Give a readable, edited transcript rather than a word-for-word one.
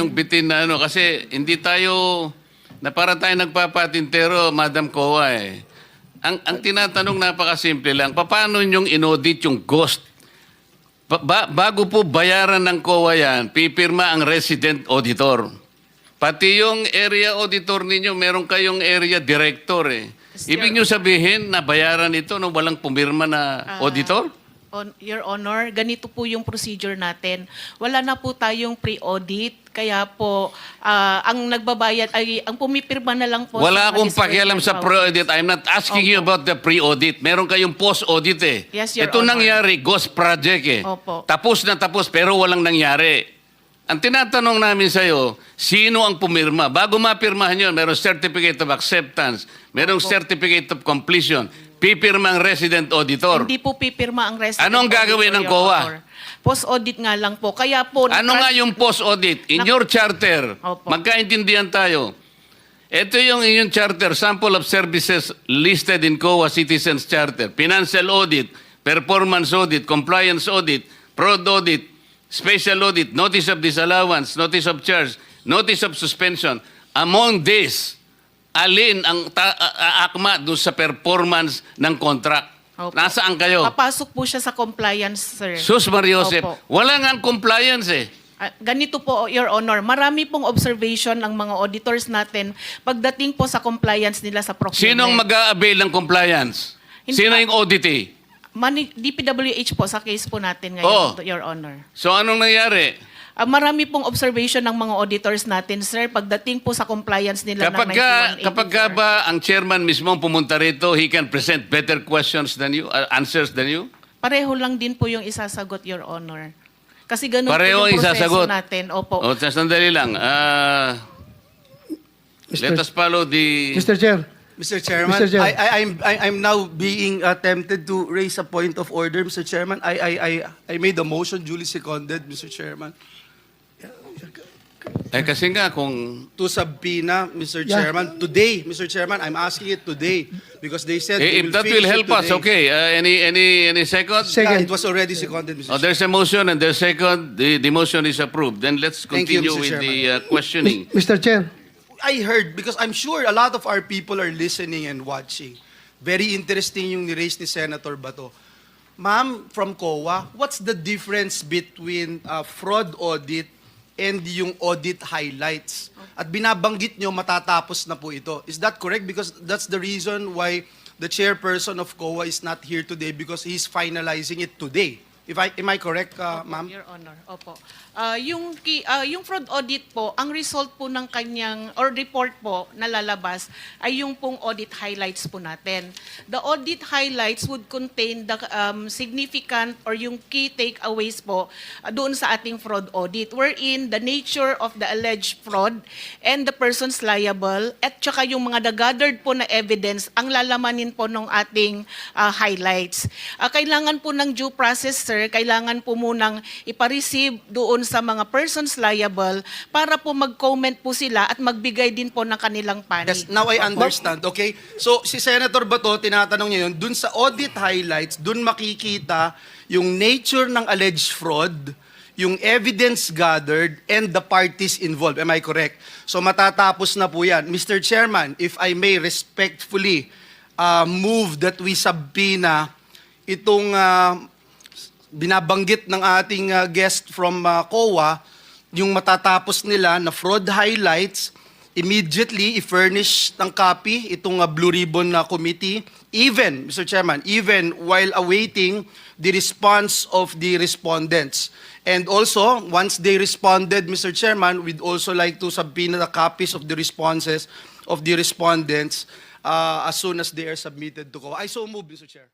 yung bitin na ano, kasi hindi tayo, na para tayo nagpapatintero, Madam Kowa eh. Ang tinatanong napakasimple lang, paano yung inaudit yung ghost? Bago po bayaran ng COA yan, pipirma ang resident auditor. Pati yung area auditor ninyo, meron kayong area director eh. Ibig nyo sabihin na bayaran ito nung walang pumirma na auditor? Your Honor, ganito po yung procedure natin. Wala na po tayong pre-audit, kaya po ang nagbabayad ay ang pumipirma na lang po. Wala akong pakialam sa pre-audit. I'm not asking you about the pre-audit. Meron kayong post-audit eh. Yes, Your Ito Honor. nangyari, ghost project eh. Opo. Tapos na tapos pero walang nangyari. Ang tinatanong namin sa'yo, sino ang pumirma? Bago mapirmahan yun, merong certificate of acceptance, merong certificate of completion, pipirma ang resident auditor. Hindi po pipirma ang resident. Ano ang gagawin ng Your COA? Honor. Post-audit nga lang po. Kaya po... Ano nga yung post-audit? In your charter, Opo. magkaintindihan tayo. Ito yung inyong charter, sample of services listed in COA Citizens Charter. Financial audit, performance audit, compliance audit, fraud audit, special audit, notice of disallowance, notice of charge, notice of suspension. Among these, alin ang aakma doon sa performance ng contract? Opo. Nasaan kayo? Papasok po siya sa compliance, sir. Sus Mariosep, Opo. wala nga ang compliance eh. Ganito po, Your Honor, marami pong observation ng mga auditors natin pagdating po sa compliance nila sa procurement. Sinong mag-a-avail ng compliance? Sino yung auditee? DPWH po sa case po natin ngayon, Your Honor. So anong nangyari? Marami pong observation ng mga auditors natin, sir, pagdating po sa compliance nila ng 9184. Kapag ba ang chairman mismo ang pumunta rito, he can present better questions than you, answers than you? Pareho lang din po yung isasagot, Your Honor. Kasi ganun Pareho po yung proseso isasagot. natin. Opo. O, sandali lang. Let us follow the... Mr. Chair. Mr. Chairman, Mr. Chair. I'm now being tempted to raise a point of order, Mr. Chairman. I made a motion duly seconded, Mr. Chairman, kasi nga kung... to subpoena, Mr. Yeah. Chairman, today, Mr. Chairman. I'm asking it today because they said they if will that finish will it help us, today. okay. Any second? Yeah, it was already seconded, Mr. Oh, there's a motion and there's second. The motion is approved. Then let's Thank you, continue Mr. with the Chairman. questioning. Mr. Chair. I heard, because I'm sure a lot of our people are listening and watching. Very interesting yung ni-raise ni Senator Bato. Ma'am, from COA, what's the difference between fraud audit and yung audit highlights? At binabanggit nyo, matatapos na po ito. Is that correct? Because that's the reason why the chairperson of COA is not here today, because he's finalizing it today. Am I correct, ma'am? Your Honor, opo. Yung fraud audit po, ang result po ng kanyang, or report po na lalabas, ay yung pong audit highlights po natin. The audit highlights would contain the significant or yung key takeaways po doon sa ating fraud audit, wherein the nature of the alleged fraud and the persons liable, at saka yung mga gathered po na evidence, ang lalamanin po ng ating highlights. Kailangan po ng due process, sir, kailangan po munang ipareceive doon sa mga persons liable para po mag-comment po sila at magbigay din po ng kanilang panig. Yes, now I understand. Okay? So, si Senator Bato, tinatanong niya yun, dun sa audit highlights, dun makikita yung nature ng alleged fraud, yung evidence gathered, and the parties involved. Am I correct? So, matatapos na po yan. Mr. Chairman, if I may respectfully move that we subpoena itong binabanggit ng ating guest from COA, yung matatapos nila na fraud highlights, immediately i-furnish ng copy itong Blue Ribbon committee, even, Mr. Chairman, even while awaiting the response of the respondents. And also, once they responded, Mr. Chairman, we'd also like to subpoena the copies of the responses of the respondents as soon as they are submitted to COA. I so move, Mr. Chair.